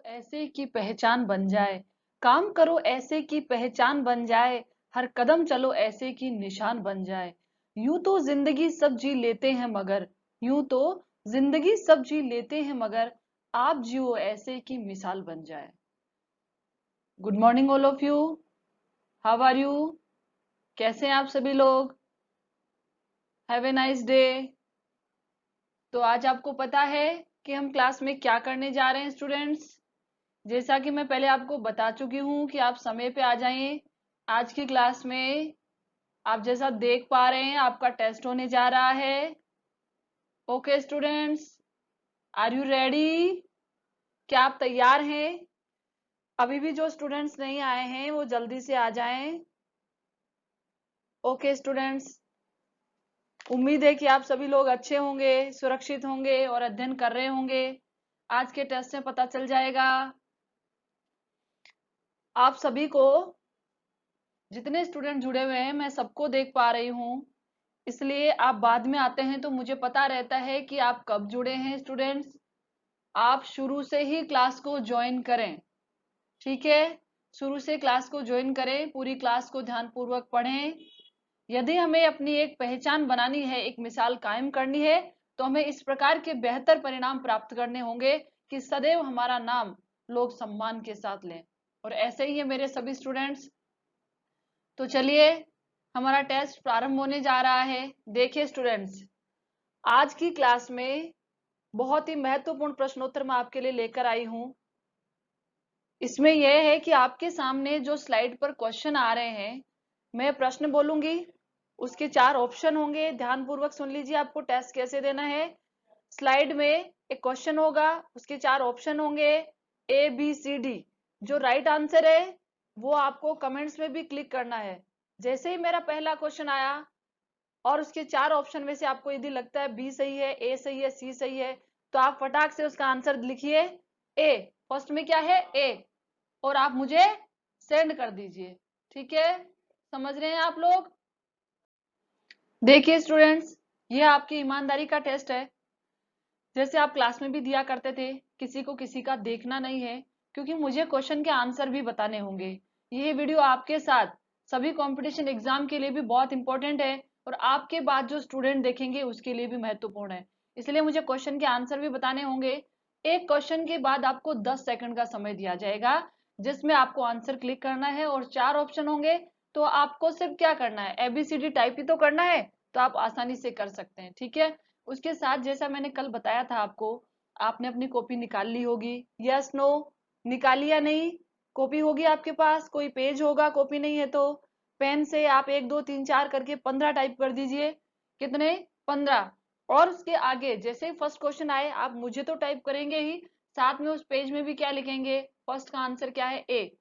ऐसे की पहचान बन जाए, काम करो ऐसे की पहचान बन जाए, हर कदम चलो ऐसे की निशान बन जाए। यूं तो जिंदगी सब जी लेते हैं मगर, यूं तो जिंदगी सब जी लेते हैं मगर, आप जियो ऐसे की मिसाल बन जाए। Good morning all of you, how are you? कैसे हैं आप सभी लोग? Have a nice day. तो आज आपको पता है कि हम क्लास में क्या करने जा रहे हैं स्टूडेंट्स। जैसा कि मैं पहले आपको बता चुकी हूँ कि आप समय पे आ जाइए। आज की क्लास में आप जैसा देख पा रहे हैं आपका टेस्ट होने जा रहा है। Okay students, are you ready? क्या आप तैयार हैं? अभी भी जो स्टूडेंट्स नहीं आए हैं वो जल्दी से आ जाएं। ओके स्टूडेंट्स, उम्मीद है कि आप सभी लोग अच्छे होंगे, सुरक्षित होंगे और अध्ययन कर रहे होंगे। आज के टेस्ट में पता चल जाएगा। आप सभी को, जितने स्टूडेंट जुड़े हुए हैं मैं सबको देख पा रही हूँ, इसलिए आप बाद में आते हैं तो मुझे पता रहता है कि आप कब जुड़े हैं स्टूडेंट्स। आप शुरू से ही क्लास को ज्वाइन करें, ठीक है? शुरू से क्लास को ज्वाइन करें, पूरी क्लास को ध्यानपूर्वक पढ़ें। यदि हमें अपनी एक पहचान बनानी है, एक मिसाल कायम करनी है, तो हमें इस प्रकार के बेहतर परिणाम प्राप्त करने होंगे कि सदैव हमारा नाम लोग सम्मान के साथ लें। और ऐसे ही है मेरे सभी स्टूडेंट्स। तो चलिए हमारा टेस्ट प्रारंभ होने जा रहा है। देखिए स्टूडेंट्स, आज की क्लास में बहुत ही महत्वपूर्ण प्रश्नोत्तर मैं आपके लिए लेकर आई हूं। इसमें यह है कि आपके सामने जो स्लाइड पर क्वेश्चन आ रहे हैं, मैं प्रश्न बोलूंगी, उसके 4 ऑप्शन होंगे। ध्यानपूर्वक सुन लीजिए आपको टेस्ट कैसे देना है। स्लाइड में एक क्वेश्चन होगा, उसके 4 ऑप्शन होंगे ए बी सी डी। जो राइट आंसर है वो आपको कमेंट्स में भी क्लिक करना है। जैसे ही मेरा पहला क्वेश्चन आया और उसके 4 ऑप्शन में से आपको यदि लगता है बी सही है, ए सही है, सी सही है, तो आप फटाक से उसका आंसर लिखिए ए। फर्स्ट में क्या है? ए। और आप मुझे सेंड कर दीजिए, ठीक है? समझ रहे हैं आप लोग? देखिए स्टूडेंट्स, ये आपकी ईमानदारी का टेस्ट है। जैसे आप क्लास में भी दिया करते थे, किसी को किसी का देखना नहीं है, क्योंकि मुझे क्वेश्चन के आंसर भी बताने होंगे। ये वीडियो आपके साथ सभी कंपटीशन एग्जाम के लिए भी बहुत इंपॉर्टेंट है और आपके बाद जो स्टूडेंट देखेंगे उसके लिए भी महत्वपूर्ण है। इसलिए मुझे क्वेश्चन के आंसर भी बताने होंगे। एक क्वेश्चन के बाद आपको 10 सेकंड का समय दिया जाएगा, जिसमें आपको आंसर क्लिक करना है और 4 ऑप्शन होंगे। तो आपको सिर्फ क्या करना है? एबीसीडी टाइप ही तो करना है, तो आप आसानी से कर सकते हैं, ठीक है? उसके साथ जैसा मैंने कल बताया था आपको, आपने अपनी कॉपी निकाल ली होगी। Yes no? निकाली या नहीं? कॉपी होगी आपके पास, कोई पेज होगा, कॉपी नहीं है तो पेन से आप 1 2 3 4 करके 15 टाइप कर दीजिए। कितने? 15। और उसके आगे जैसे ही फर्स्ट क्वेश्चन आए आप मुझे तो टाइप करेंगे ही, साथ में उस पेज में भी क्या लिखेंगे? फर्स्ट का आंसर क्या है? ए।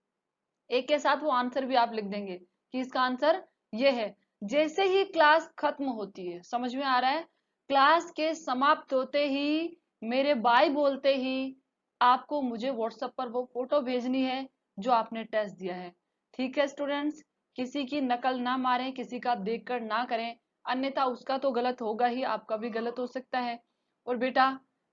एक के साथ वो आंसर भी आप लिख देंगे कि इसका आंसर ये है। जैसे ही क्लास खत्म होती है, समझ में आ रहा है? क्लास के समाप्त होते ही, मेरे बाय बोलते ही आपको मुझे व्हाट्सएप पर वो फोटो भेजनी है जो आपने टेस्ट दिया है, ठीक है स्टूडेंट्स? किसी की नकल ना मारें, किसी का देखकर ना करें, अन्यथा उसका तो गलत होगा ही, आपका भी गलत हो सकता है। और बेटा,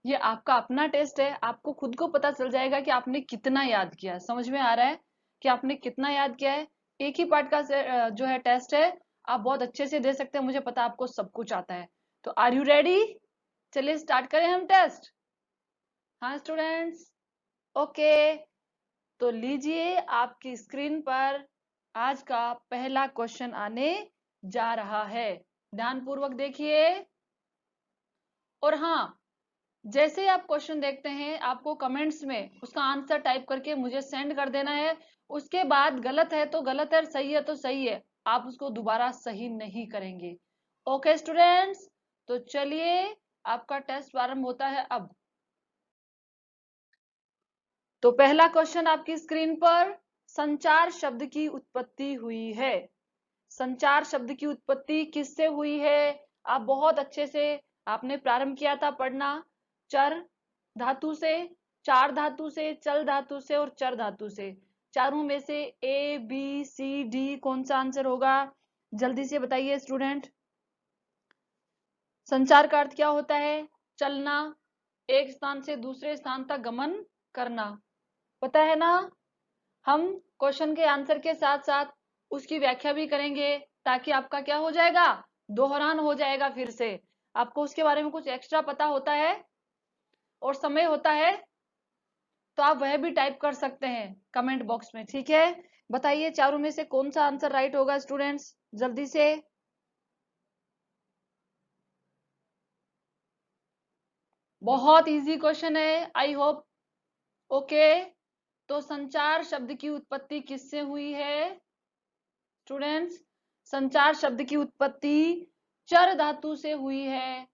ये आपका अपना टेस्ट है, आपको खुद को पता चल जाएगा कि आपने कितना याद किया है। समझ में आ रहा है कि आपने कितना याद किया है? एक ही पार्ट का जो है टेस्ट है, आप बहुत अच्छे से दे सकते हैं, मुझे पता है आपको सब कुछ आता है। तो आर यू रेडी? चलिए स्टार्ट करें हम टेस्ट। हाँ स्टूडेंट्स, ओके। तो लीजिए आपकी स्क्रीन पर आज का पहला क्वेश्चन आने जा रहा है। ध्यानपूर्वक देखिए। और हाँ, जैसे ही आप क्वेश्चन देखते हैं आपको कमेंट्स में उसका आंसर टाइप करके मुझे सेंड कर देना है। उसके बाद गलत है तो गलत है, सही है तो सही है, आप उसको दोबारा सही नहीं करेंगे। ओके स्टूडेंट्स, तो चलिए आपका टेस्ट प्रारंभ होता है अब। तो पहला क्वेश्चन आपकी स्क्रीन पर, संचार शब्द की उत्पत्ति हुई है। संचार शब्द की उत्पत्ति किससे हुई है? आप बहुत अच्छे से आपने प्रारंभ किया था पढ़ना। चर धातु से, चार धातु से, चल धातु से और चर धातु से। चारों में से ए बी सी डी कौन सा आंसर होगा? जल्दी से बताइए स्टूडेंट। संचार का अर्थ क्या होता है? चलना, एक स्थान से दूसरे स्थान तक गमन करना। पता है ना। हम क्वेश्चन के आंसर के साथ साथ उसकी व्याख्या भी करेंगे, ताकि आपका क्या हो जाएगा, दोहरान हो जाएगा। फिर से आपको उसके बारे में कुछ एक्स्ट्रा पता होता है और समय होता है, तो आप वह भी टाइप कर सकते हैं कमेंट बॉक्स में, ठीक है। बताइए चारों में से कौन सा आंसर राइट होगा स्टूडेंट्स, जल्दी से। बहुत इजी क्वेश्चन है, आई होप। ओके, तो संचार शब्द की उत्पत्ति किससे हुई है स्टूडेंट्स? संचार शब्द की उत्पत्ति चर धातु से हुई है,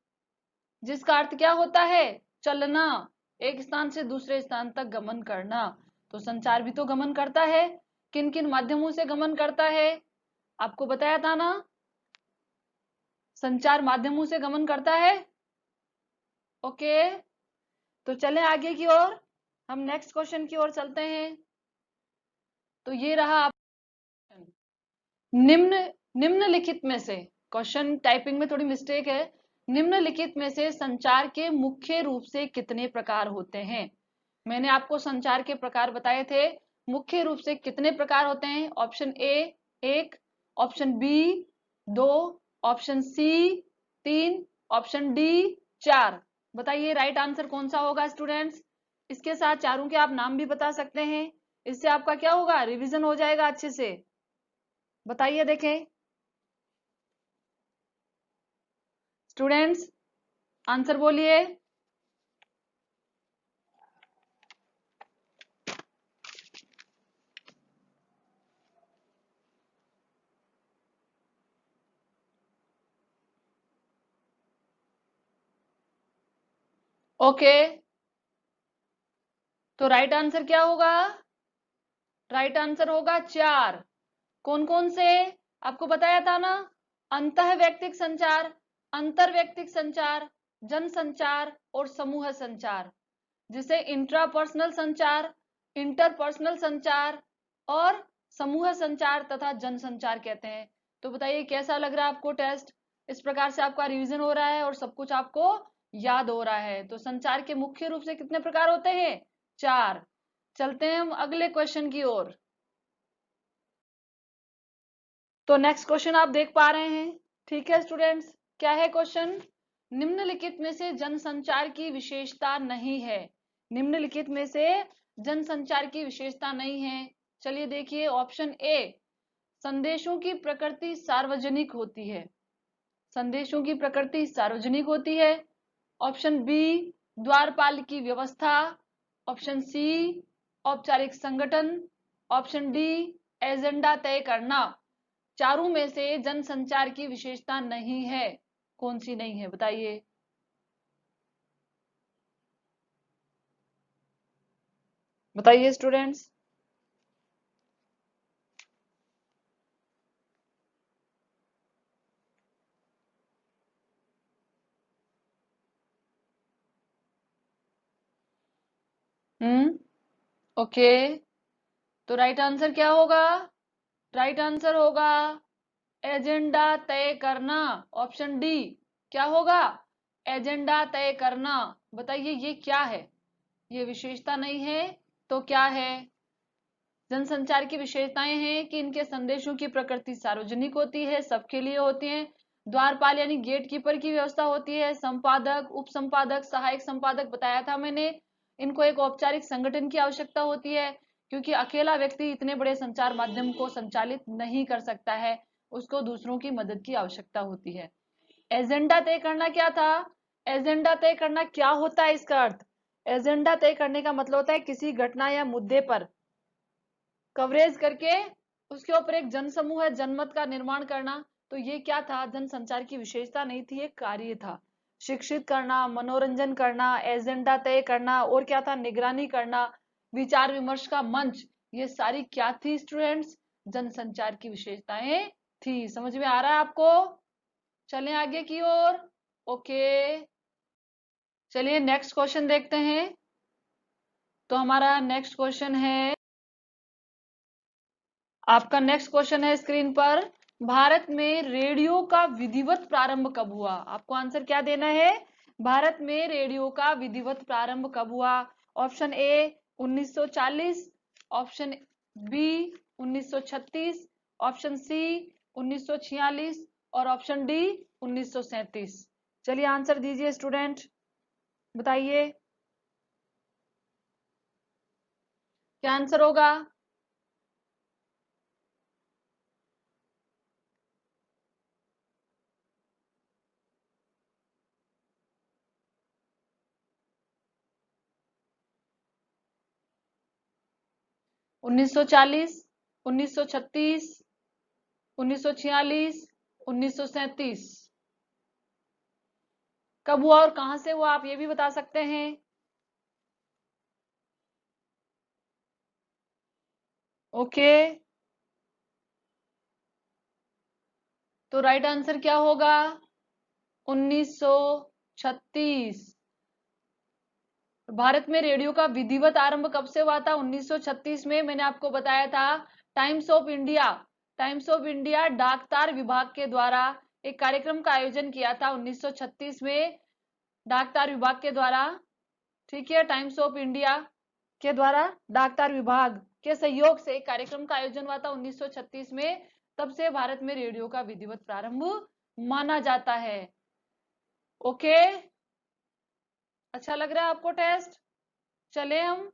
जिसका अर्थ क्या होता है, चलना, एक स्थान से दूसरे स्थान तक गमन करना। तो संचार भी तो गमन करता है, किन किन माध्यमों से गमन करता है, आपको बताया था ना, संचार माध्यमों से गमन करता है। ओके, तो चलें आगे की ओर, हम नेक्स्ट क्वेश्चन की ओर चलते हैं। तो ये रहा आप निम्न निम्नलिखित में से, क्वेश्चन टाइपिंग में थोड़ी मिस्टेक है। निम्नलिखित में से संचार के मुख्य रूप से कितने प्रकार होते हैं? मैंने आपको संचार के प्रकार बताए थे, मुख्य रूप से कितने प्रकार होते हैं। Option A 1, option B 2, option C 3, option D 4। बताइए राइट आंसर कौन सा होगा स्टूडेंट्स। इसके साथ चारों के आप नाम भी बता सकते हैं, इससे आपका क्या होगा, रिवीजन हो जाएगा अच्छे से। बताइए देखें स्टूडेंट्स, आंसर बोलिए। ओके, तो राइट आंसर क्या होगा, राइट आंसर होगा 4। कौन कौन से, आपको बताया था ना, अंतः व्यक्तिक संचार, अंतर व्यक्तिक संचार, जन संचार और समूह संचार, जिसे इंट्रापर्सनल संचार, इंटरपर्सनल संचार और समूह संचार तथा जन संचार कहते हैं। तो बताइए कैसा लग रहा है आपको टेस्ट, इस प्रकार से आपका रिवीजन हो रहा है और सब कुछ आपको याद हो रहा है। तो संचार के मुख्य रूप से कितने प्रकार होते हैं, 4। चलते हैं हम अगले क्वेश्चन की ओर। तो नेक्स्ट क्वेश्चन आप देख पा रहे हैं, ठीक है स्टूडेंट्स। क्या है क्वेश्चन, निम्नलिखित में से जनसंचार की विशेषता नहीं है। निम्नलिखित में से जनसंचार की विशेषता नहीं है। चलिए देखिए, ऑप्शन ए, संदेशों की प्रकृति सार्वजनिक होती है, संदेशों की प्रकृति सार्वजनिक होती है। ऑप्शन बी, द्वारपाल की व्यवस्था। ऑप्शन सी, औपचारिक संगठन। ऑप्शन डी, एजेंडा तय करना। चारों में से जनसंचार की विशेषता नहीं है, कौन सी नहीं है बताइए। बताइए स्टूडेंट्स। ओके, तो राइट आंसर क्या होगा, राइट आंसर होगा एजेंडा तय करना। ऑप्शन डी क्या होगा, एजेंडा तय करना। बताइए ये क्या है, ये विशेषता नहीं है तो क्या है। जनसंचार की विशेषताएं हैं कि इनके संदेशों की प्रकृति सार्वजनिक होती है, सबके लिए होती है। द्वारपाल यानी गेट कीपर की व्यवस्था होती है। संपादक, उप संपादक, सहायक संपादक बताया था मैंने। इनको एक औपचारिक संगठन की आवश्यकता होती है, क्योंकि अकेला व्यक्ति इतने बड़े संचार माध्यम को संचालित नहीं कर सकता है, उसको दूसरों की मदद की आवश्यकता होती है। एजेंडा तय करना क्या था, एजेंडा तय करना क्या होता है, इसका अर्थ, एजेंडा तय करने का मतलब होता है किसी घटना या मुद्दे पर कवरेज करके उसके ऊपर एक जनसमूह है, जनमत का निर्माण करना। तो ये क्या था, जनसंचार की विशेषता नहीं थी, एक कार्य था। शिक्षित करना, मनोरंजन करना, एजेंडा तय करना, और क्या था, निगरानी करना, विचार विमर्श का मंच। ये सारी क्या थी स्टूडेंट्स, जनसंचार की विशेषताएं थी। समझ में आ रहा है आपको। चलें आगे की ओर। ओके, चलिए नेक्स्ट क्वेश्चन देखते हैं। तो हमारा नेक्स्ट क्वेश्चन है, आपका नेक्स्ट क्वेश्चन है स्क्रीन पर, भारत में रेडियो का विधिवत प्रारंभ कब हुआ। आपको आंसर क्या देना है, भारत में रेडियो का विधिवत प्रारंभ कब हुआ। Option A 1940, option B 1936, option C 1946 और ऑप्शन डी 1937। चलिए आंसर दीजिए स्टूडेंट, बताइए क्या आंसर होगा। 1940, 1936, 1946, 1937। कब हुआ और कहां से हुआ आप ये भी बता सकते हैं। ओके, तो राइट आंसर क्या होगा, 1936। भारत में रेडियो का विधिवत आरंभ कब से हुआ था, 1936 में। मैंने आपको बताया था टाइम्स ऑफ इंडिया डाकतार विभाग के द्वारा एक कार्यक्रम का आयोजन किया था 1936 में, डाकतार विभाग के द्वारा। ठीक है, टाइम्स ऑफ इंडिया के द्वारा डाकतार विभाग के सहयोग से एक कार्यक्रम का आयोजन हुआ था 1936 में। तब से भारत में रेडियो का विधिवत प्रारंभ माना जाता है। ओके, अच्छा लग रहा है आपको टेस्ट। चले हम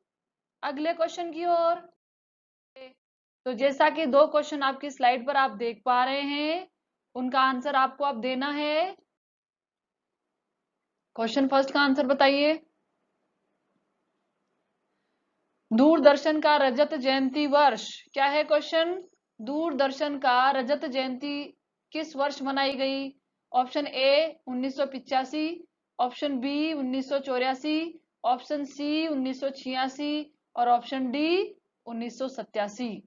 अगले क्वेश्चन की ओर। तो जैसा कि दो क्वेश्चन आपकी स्लाइड पर आप देख पा रहे हैं, उनका आंसर आपको अब देना है। क्वेश्चन फर्स्ट का आंसर बताइए। दूरदर्शन का रजत जयंती वर्ष क्या है क्वेश्चन। दूरदर्शन का रजत जयंती किस वर्ष मनाई गई। Option A 1985, option B 1984, option C 1986 और ऑप्शन डी 1987।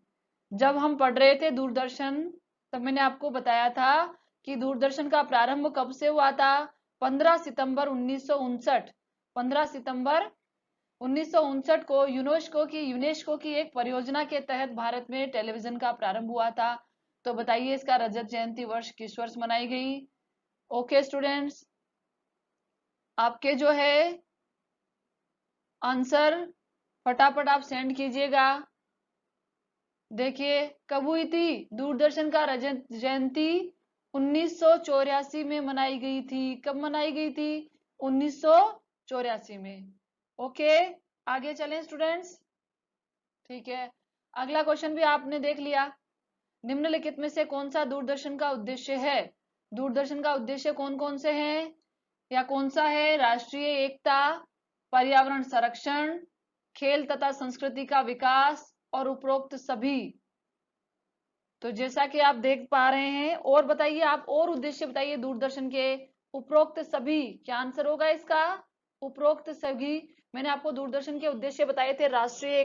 जब हम पढ़ रहे थे दूरदर्शन, तब मैंने आपको बताया था कि दूरदर्शन का प्रारंभ कब से हुआ था, 15 सितंबर 1959। 15 सितंबर 1959 को यूनेस्को की एक परियोजना के तहत भारत में टेलीविजन का प्रारंभ हुआ था। तो बताइए इसका रजत जयंती वर्ष किस वर्ष मनाई गई। ओके स्टूडेंट्स, आपके जो है आंसर फटाफट आप सेंड कीजिएगा। देखिए कब हुई थी दूरदर्शन का रजत जयंती, 1984 में मनाई गई थी। कब मनाई गई थी, 1984 में। ओके, आगे चलें स्टूडेंट्स। ठीक है, अगला क्वेश्चन भी आपने देख लिया। निम्नलिखित में से कौन सा दूरदर्शन का उद्देश्य है। दूरदर्शन का उद्देश्य कौन कौन से हैं या कौन सा है। राष्ट्रीय एकता, पर्यावरण संरक्षण, खेल तथा संस्कृति का विकास और उपरोक्त सभी। तो जैसा कि आप देख पा रहे हैं, और बताइए आप और उद्देश्य बताइए दूरदर्शन के। उपरोक्त सभी क्या आंसर होगा इसका, उपरोक्त सभी। मैंने आपको दूरदर्शन के उद्देश्य बताए थे, राष्ट्रीय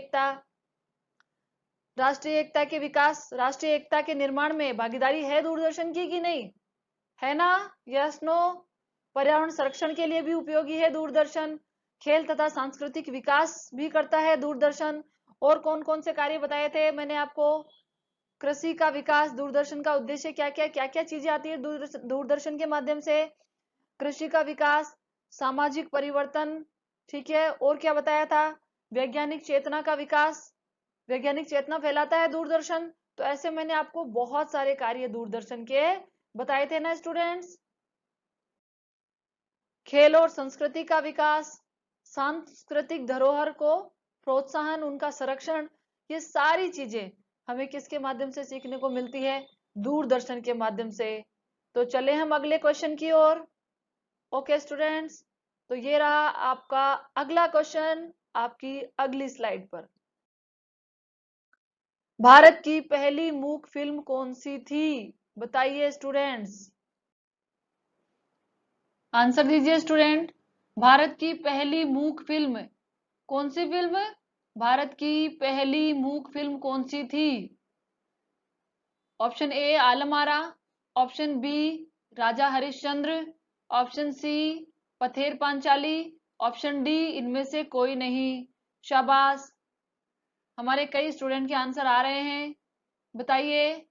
एकता के विकास, राष्ट्रीय एकता के निर्माण में भागीदारी है दूरदर्शन की कि नहीं, है ना, यस नो। पर्यावरण संरक्षण के लिए भी उपयोगी है दूरदर्शन, खेल तथा सांस्कृतिक विकास भी करता है दूरदर्शन। और कौन कौन से कार्य बताए थे मैंने आपको। कृषि का विकास, दूरदर्शन का उद्देश्य क्या क्या चीजें आती है दूरदर्शन के माध्यम से। कृषि का विकास, सामाजिक परिवर्तन, ठीक है, और क्या बताया था, वैज्ञानिक चेतना का विकास, वैज्ञानिक चेतना फैलाता है दूरदर्शन। तो ऐसे मैंने आपको बहुत सारे कार्य दूरदर्शन के बताए थे ना स्टूडेंट्स। खेल और संस्कृति का विकास, सांस्कृतिक धरोहर को प्रोत्साहन, उनका संरक्षण, ये सारी चीजें हमें किसके माध्यम से सीखने को मिलती है, दूरदर्शन के माध्यम से। तो चले हम अगले क्वेश्चन की ओर। ओके स्टूडेंट्स, तो ये रहा आपका अगला क्वेश्चन आपकी अगली स्लाइड पर। भारत की पहली मूक फिल्म कौन सी थी, बताइए स्टूडेंट्स, आंसर दीजिए स्टूडेंट। भारत की पहली मूक फिल्म कौन सी फिल्म, भारत की पहली मूक फिल्म कौन सी थी। Option A Alam Ara, option B Raja Harishchandra, option C Pather Panchali, option D इनमें से कोई नहीं। शाबाश, हमारे कई स्टूडेंट के आंसर आ रहे हैं। बताइए,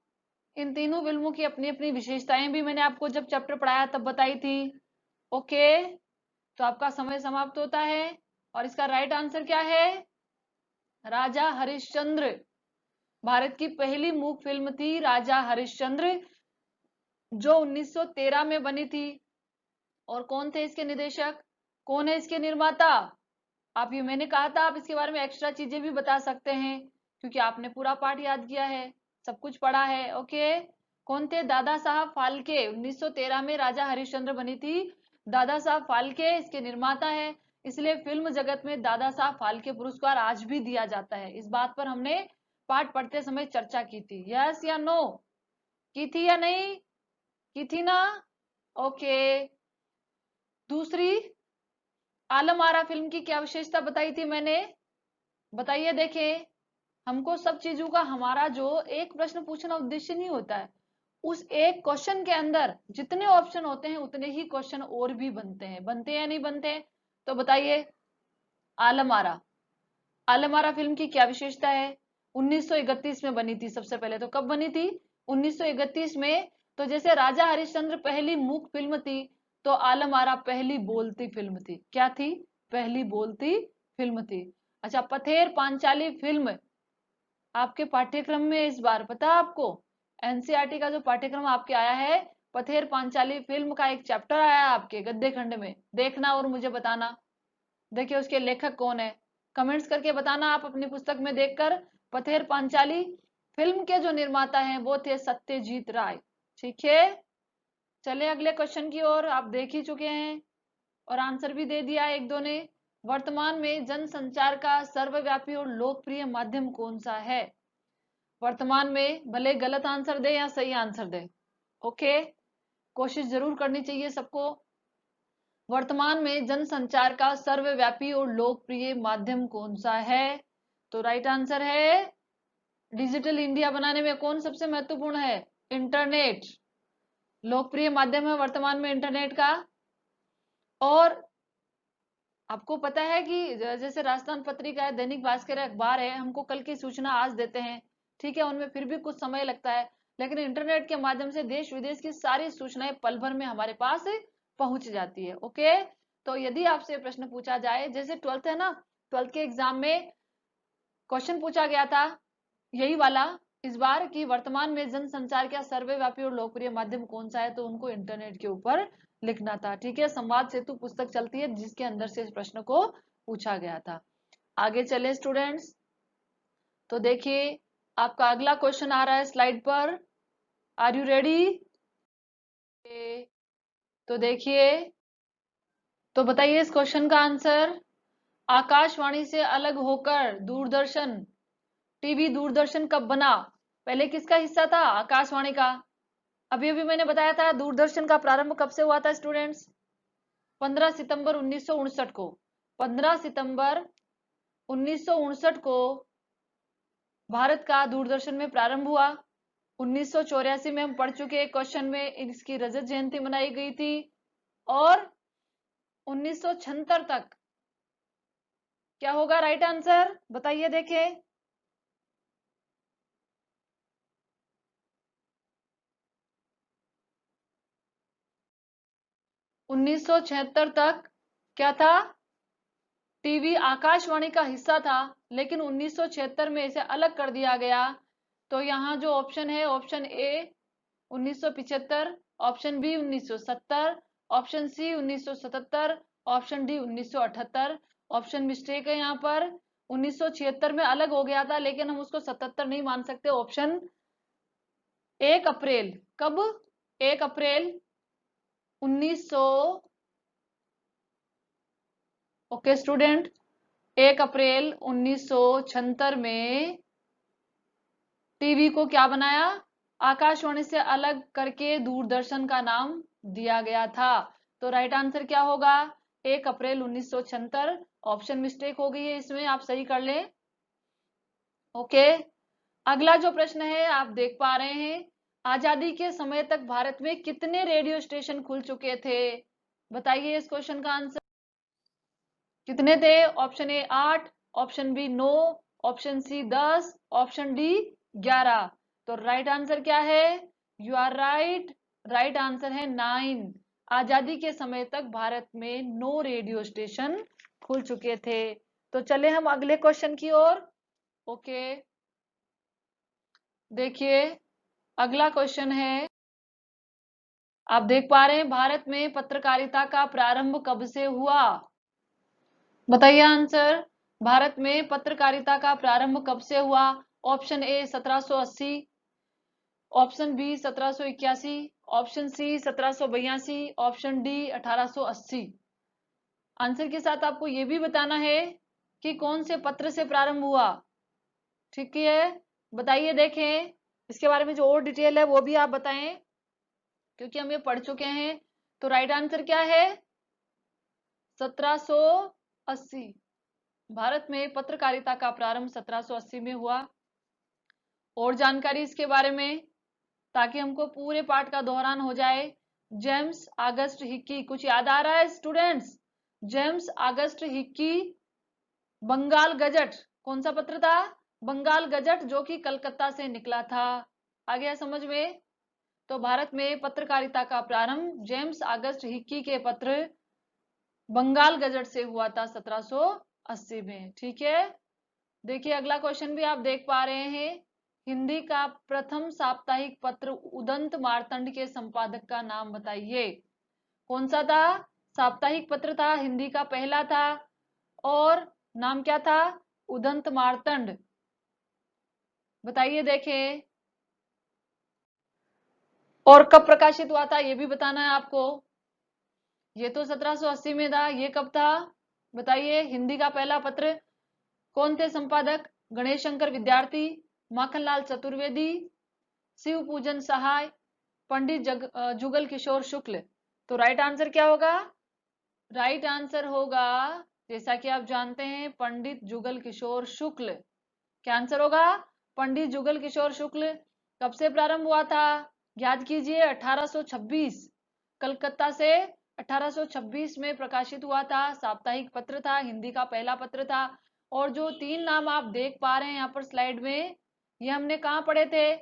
इन तीनों फिल्मों की अपनी अपनी विशेषताएं भी मैंने आपको जब चैप्टर पढ़ाया तब बताई थी। ओके, तो आपका समय समाप्त होता है और इसका राइट आंसर क्या है, राजा हरिश्चंद्र। भारत की पहली मूक फिल्म थी राजा हरिश्चंद्र, जो 1913 में बनी थी। और कौन थे इसके निदेशक, कौन है इसके निर्माता? आप ये, मैंने कहा था आप इसके बारे में एक्स्ट्रा चीजें भी बता सकते हैं, क्योंकि आपने पूरा पाठ याद किया है, सब कुछ पढ़ा है। ओके, कौन थे? दादा साहब फाल्के। 1913 में राजा हरिश्चंद्र बनी थी, दादा साहब फाल्के इसके निर्माता है। इसलिए फिल्म जगत में दादा साहब फाल्के पुरस्कार आज भी दिया जाता है। इस बात पर हमने पाठ पढ़ते समय चर्चा की थी। यस या नो? की थी या नहीं की थी ना? ओके। दूसरी, आलम आरा फिल्म की क्या विशेषता बताई थी मैंने? बताइए। देखें, हमको सब चीजों का हमारा जो एक प्रश्न पूछना उद्देश्य नहीं होता है, उस एक क्वेश्चन के अंदर जितने ऑप्शन होते हैं उतने ही क्वेश्चन और भी बनते हैं। बनते हैं या नहीं बनते? तो बताइए। आलम आरा, आलम आरा फिल्म की क्या विशेषता है? 1931 में बनी थी सबसे पहले। तो कब बनी थी? 1931 में। तो जैसे राजा हरिश्चंद्र पहली मूक फिल्म थी, तो आलम आरा पहली बोलती फिल्म थी। क्या थी? पहली बोलती फिल्म थी। अच्छा, पथेर पांचाली फिल्म आपके पाठ्यक्रम में इस बार, पता है आपको, एनसीईआरटी का जो पाठ्यक्रम आपके आया है, पथेर पांचाली फिल्म का एक चैप्टर आया है आपके गद्य खंड में। देखना और मुझे बताना। देखिए उसके लेखक कौन है, कमेंट्स करके बताना आप अपनी पुस्तक में देखकर। पथेर पांचाली फिल्म के जो निर्माता हैं वो थे सत्यजीत राय। ठीक है, चले अगले क्वेश्चन की ओर। आप देख ही चुके हैं और आंसर भी दे दिया एक दो ने। वर्तमान में जनसंचार का सर्वव्यापी और लोकप्रिय माध्यम कौन सा है? वर्तमान में, भले गलत आंसर दे या सही आंसर दे, ओके, कोशिश जरूर करनी चाहिए सबको। वर्तमान में जनसंचार का सर्वव्यापी और लोकप्रिय माध्यम कौन सा है? तो राइट आंसर है, डिजिटल इंडिया बनाने में कौन सबसे महत्वपूर्ण है? इंटरनेट। लोकप्रिय माध्यम है वर्तमान में इंटरनेट का। और आपको पता है कि जैसे राजस्थान पत्रिका है, दैनिक भास्कर है, अखबार है, हमको कल की सूचना आज देते हैं, ठीक है, उनमें फिर भी कुछ समय लगता है। लेकिन इंटरनेट के माध्यम से देश विदेश की सारी सूचनाएं पल भर में हमारे पास पहुंच जाती है। ओके, तो यदि आपसे प्रश्न पूछा जाए, जैसे 12th है ना, 12th के एग्जाम में क्वेश्चन पूछा गया था यही वाला इस बार, कि वर्तमान में जनसंचार का सर्वव्यापी और लोकप्रिय माध्यम कौन सा है, तो उनको इंटरनेट के ऊपर लिखना था। ठीक है, संवाद सेतु पुस्तक चलती है जिसके अंदर से इस प्रश्न को पूछा गया था। आगे चले स्टूडेंट्स, तो देखिए आपका अगला क्वेश्चन आ रहा है स्लाइड पर। Are you ready? तो देखिए, तो बताइए इस क्वेश्चन का आंसर। आकाशवाणी से अलग होकर दूरदर्शन, टीवी दूरदर्शन कब बना? पहले किसका हिस्सा था? आकाशवाणी का। अभी अभी मैंने बताया था दूरदर्शन का प्रारंभ कब से हुआ था स्टूडेंट्स? 15 सितंबर 1959 को। 15 सितंबर 1959 को भारत का दूरदर्शन में प्रारंभ हुआ। 1984 में हम पढ़ चुके क्वेश्चन में इसकी रजत जयंती मनाई गई थी। और 1976 तक क्या होगा राइट आंसर? बताइए देखें। 1976 तक क्या था? टीवी आकाशवाणी का हिस्सा था, लेकिन 1976 में इसे अलग कर दिया गया। तो यहाँ जो ऑप्शन है, option A 1975, option B 1970, option C 1977, option D 1978। Option mistake है यहाँ पर। 1976 में अलग हो गया था, लेकिन हम उसको 77 नहीं मान सकते। ऑप्शन 1 अप्रैल, कब? 1 अप्रैल 1900, ओके स्टूडेंट, 1 अप्रैल 1976 में टीवी को क्या बनाया? आकाशवाणी से अलग करके दूरदर्शन का नाम दिया गया था। तो राइट आंसर क्या होगा? 1 अप्रैल 1976। ऑप्शन मिस्टेक हो गई है इसमें, आप सही कर लें। ओके, अगला जो प्रश्न है आप देख पा रहे हैं, आजादी के समय तक भारत में कितने रेडियो स्टेशन खुल चुके थे? बताइए इस क्वेश्चन का आंसर कितने थे? Option A 8, option B 9, option C 10, option D 11। तो राइट आंसर क्या है? You are right, right answer है 9। आजादी के समय तक भारत में 9 रेडियो स्टेशन खुल चुके थे। तो चले हम अगले क्वेश्चन की ओर। ओके, देखिए अगला क्वेश्चन है, आप देख पा रहे हैं भारत में पत्रकारिता का प्रारंभ कब से हुआ? बताइए आंसर। भारत में पत्रकारिता का प्रारंभ कब से हुआ? Option A 1780, option B 1781, option C 1782, option D 1880। Answer के साथ आपको यह भी बताना है कि कौन से पत्र से प्रारंभ हुआ। ठीक है, बताइए, देखें इसके बारे में जो और डिटेल है वो भी आप बताएं, क्योंकि हम ये पढ़ चुके हैं। तो राइट आंसर क्या है? 1780। भारत में पत्रकारिता का प्रारंभ 1780 में हुआ। और जानकारी इसके बारे में, ताकि हमको पूरे पाठ का दोहरान हो जाए। जेम्स ऑगस्ट हिक्की, कुछ याद आ रहा है students? James August Hicky, Bengal Gazette, कौन सा पत्र था? बंगाल गजट, जो कि कलकत्ता से निकला था। आ गया समझ में? तो भारत में पत्रकारिता का प्रारंभ जेम्स ऑगस्ट हिक्की के पत्र बंगाल गजट से हुआ था 1780 में। ठीक है, देखिए अगला क्वेश्चन भी आप देख पा रहे हैं। हिंदी का प्रथम साप्ताहिक पत्र उदंत मार्तंड के संपादक का नाम बताइए। कौन सा था? साप्ताहिक पत्र था, हिंदी का पहला था, और नाम क्या था? उदंत मार्तंड। बताइए, देखें। और कब प्रकाशित हुआ था ये भी बताना है आपको। ये तो 1780 में था, ये कब था? बताइए। हिंदी का पहला पत्र, कौन थे संपादक? गणेश शंकर विद्यार्थी, माखनलाल चतुर्वेदी, शिव पूजन सहाय, पंडित जुगल किशोर शुक्ल। तो राइट आंसर क्या होगा? राइट आंसर होगा, जैसा कि आप जानते हैं, पंडित जुगल किशोर शुक्ल। क्या आंसर होगा? पंडित जुगल किशोर शुक्ल। कब से प्रारंभ हुआ था? याद कीजिए, 1826, कलकत्ता से 1826 में प्रकाशित हुआ था। साप्ताहिक पत्र था, हिंदी का पहला पत्र था। और जो तीन नाम आप देख पा रहे हैं यहाँ पर स्लाइड में, ये हमने कहाँ पढ़े थे?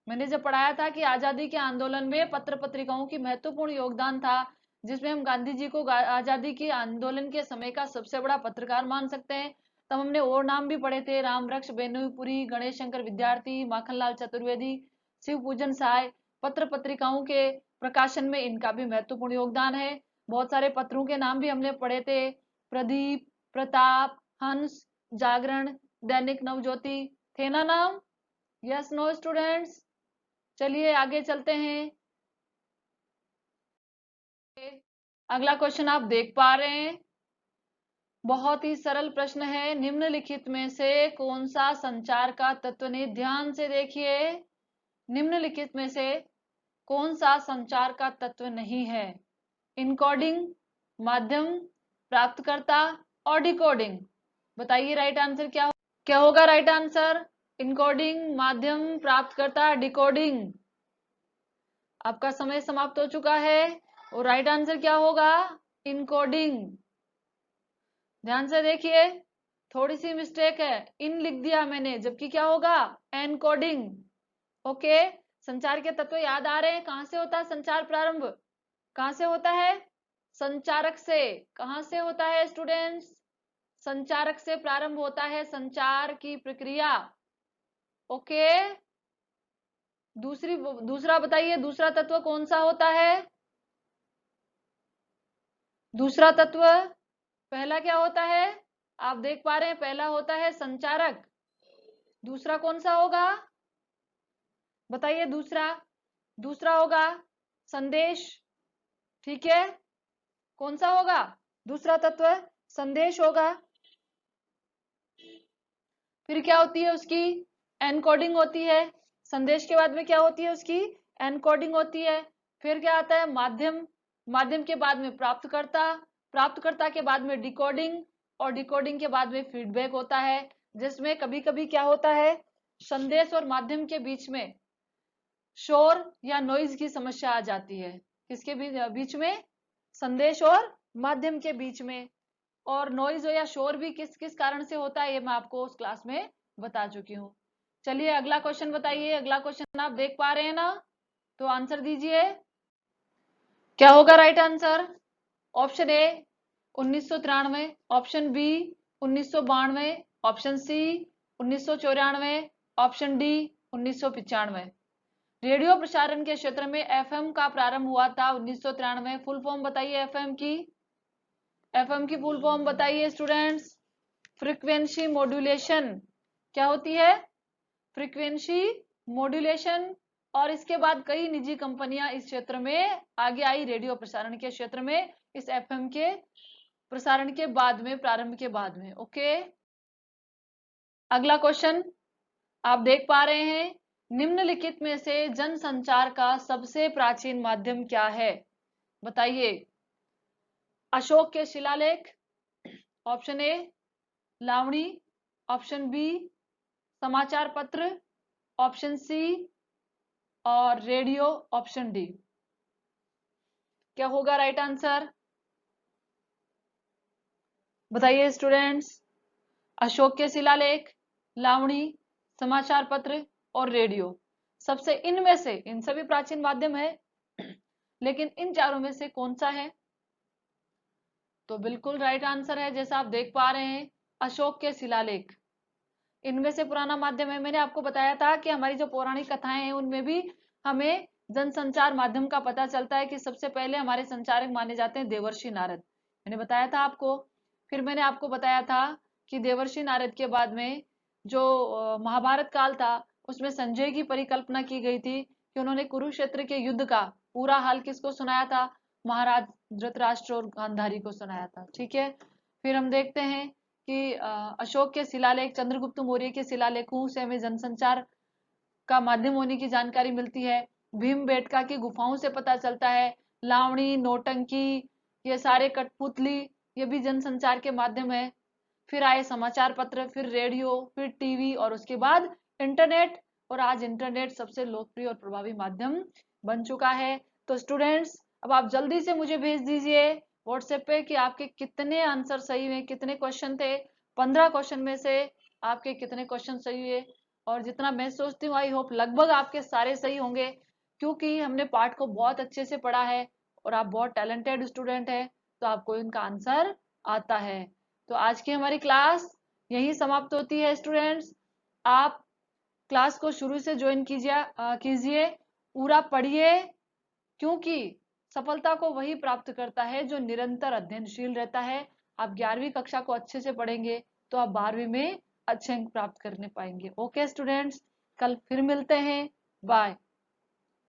मैंने जब पढ़ाया था कि आजादी के आंदोलन में पत्र पत्रिकाओं की महत्वपूर्ण योगदान था, जिसमें हम गांधी जी को आजादी के आंदोलन के समय का सबसे बड़ा पत्रकार मान सकते हैं। तब हमने और नाम भी पढ़े थे, रामवृक्ष बेनीपुरी, गणेश शंकर विद्यार्थी, माखनलाल चतुर्वेदी, शिव पूजन सहाय। पत्र पत्रिकाओं के प्रकाशन में इनका भी महत्वपूर्ण योगदान है। बहुत सारे पत्रों के नाम भी हमने पढ़े थे, प्रदीप, प्रताप, हंस, जागरण, दैनिक नवज्योति। थे ना नाम? Yes no students? चलिए आगे चलते हैं। अगला क्वेश्चन आप देख पा रहे हैं, बहुत ही सरल प्रश्न है। निम्नलिखित में से कौन सा संचार का तत्व नहीं? ध्यान से देखिए, निम्नलिखित में से कौन सा संचार का तत्व नहीं है? इनकोडिंग, माध्यम, प्राप्तकर्ता और डिकोडिंग। बताइए राइट आंसर क्या होगा? राइट आंसर इनकोडिंग, माध्यम, प्राप्तकर्ता, डिकोडिंग। आपका समय समाप्त हो चुका है। और राइट आंसर क्या होगा? इनकोडिंग। ध्यान से देखिए, थोड़ी सी मिस्टेक है, इन लिख दिया मैंने, जबकि क्या होगा? एनकोडिंग। ओके, संचार के तत्व याद आ रहे हैं? कहां से होता है संचार प्रारंभ? कहां से होता है? संचारक से। कहां से होता है स्टूडेंट्स? संचारक से प्रारंभ होता है संचार की प्रक्रिया। ओके, दूसरा बताइए, दूसरा तत्व कौन सा होता है? दूसरा तत्व, पहला क्या होता है? आप देख पा रहे हैं, पहला होता है संचारक। दूसरा कौन सा होगा? बताइए दूसरा। दूसरा होगा संदेश। ठीक है, कौन सा होगा दूसरा तत्व? संदेश होगा। फिर क्या होती है उसकी? एनकोडिंग होती है। संदेश के बाद में क्या होती है उसकी? एनकोडिंग होती है। फिर क्या आता है? माध्यम। माध्यम के बाद में प्राप्तकर्ता। प्राप्तकर्ता के बाद में डिकोडिंग, और डिकोडिंग के बाद में फीडबैक होता है, जिसमें कभी कभी क्या होता है? संदेश और माध्यम के बीच में शोर या नॉइज की समस्या आ जाती है। किसके बीच में? संदेश और माध्यम के बीच में। और नॉइज या शोर भी किस किस कारण से होता है, ये मैं आपको उस क्लास में बता चुकी हूँ। चलिए अगला क्वेश्चन बताइए। अगला क्वेश्चन आप देख पा रहे हैं ना? तो आंसर दीजिए, क्या होगा right answer? Option A 1993, option B 1992, option C 1994, option D 1995। Radio प्रसारण के क्षेत्र में एफएम का प्रारंभ हुआ था 1993। फुल फॉर्म बताइए एफएम की। एफएम की फुल फॉर्म बताइए स्टूडेंट्स। Frequency modulation. क्या होती है? Frequency modulation. और इसके बाद कई निजी कंपनियां इस क्षेत्र में आगे आई, रेडियो प्रसारण के क्षेत्र में, इस एफएम के प्रसारण के बाद में, प्रारंभ के बाद में। ओके, अगला क्वेश्चन आप देख पा रहे हैं, निम्नलिखित में से जनसंचार का सबसे प्राचीन माध्यम क्या है? बताइए। अशोक के शिलालेख, option A Lavani, option B समाचार पत्र, ऑप्शन सी और रेडियो, ऑप्शन डी। क्या होगा राइट आंसर? बताइए स्टूडेंट्स। अशोक के शिलालेख, लावणी, समाचार पत्र और रेडियो। सबसे इनमें से, इन सभी प्राचीन माध्यम है, लेकिन इन चारों में से कौन सा है? तो बिल्कुल राइट आंसर है, जैसा आप देख पा रहे हैं, अशोक के शिलालेख इनमें से पुराना माध्यम है। मैंने आपको बताया था कि हमारी जो पौराणिक कथाएं हैं उनमें भी हमें जनसंचार माध्यम का पता चलता है कि सबसे पहले हमारे संचारक माने जाते हैं देवर्षि नारद। मैंने बताया था आपको। फिर मैंने आपको बताया था कि देवर्षि नारद के बाद में जो महाभारत काल था उसमें संजय की परिकल्पना की गई थी कि उन्होंने कुरुक्षेत्र के युद्ध का पूरा हाल किसको सुनाया था? महाराज धृतराष्ट्र और गांधारी को सुनाया था। ठीक है, फिर हम देखते हैं कि अशोक के शिलालेख, चंद्रगुप्त मौर्य के शिलालेखों से हमें जनसंचार का माध्यम होने की जानकारी मिलती है। भीमबेटका की गुफाओं से पता चलता है। लावणी, नौटंकी, ये सारे कठपुतली, ये भी जनसंचार के माध्यम है। फिर आए समाचार पत्र, फिर रेडियो, फिर टीवी और उसके बाद इंटरनेट। और आज इंटरनेट सबसे लोकप्रिय और प्रभावी माध्यम बन चुका है। तो स्टूडेंट्स, अब आप जल्दी से मुझे भेज दीजिए व्हाट्सएप पे कि आपके कितने आंसर सही हुए, कितने क्वेश्चन थे। 15 क्वेश्चन में से आपके कितने क्वेश्चन सही हुए? और जितना मैं सोचती हूँ, आई होप लगभग आपके सारे सही होंगे, क्योंकि हमने पार्ट को बहुत अच्छे से पढ़ा है और आप बहुत टैलेंटेड स्टूडेंट है, तो आपको इनका आंसर आता है। तो आज की हमारी क्लास यही समाप्त होती है स्टूडेंट्स। आप क्लास को शुरू से ज्वाइन कीजिए, पूरा पढ़िए, क्योंकि सफलता को वही प्राप्त करता है जो निरंतर अध्ययनशील रहता है। आप 11वीं कक्षा को अच्छे से पढ़ेंगे तो आप 12वीं में अच्छे अंक प्राप्त करने पाएंगे। ओके स्टूडेंट्स, कल फिर मिलते हैं। बाय।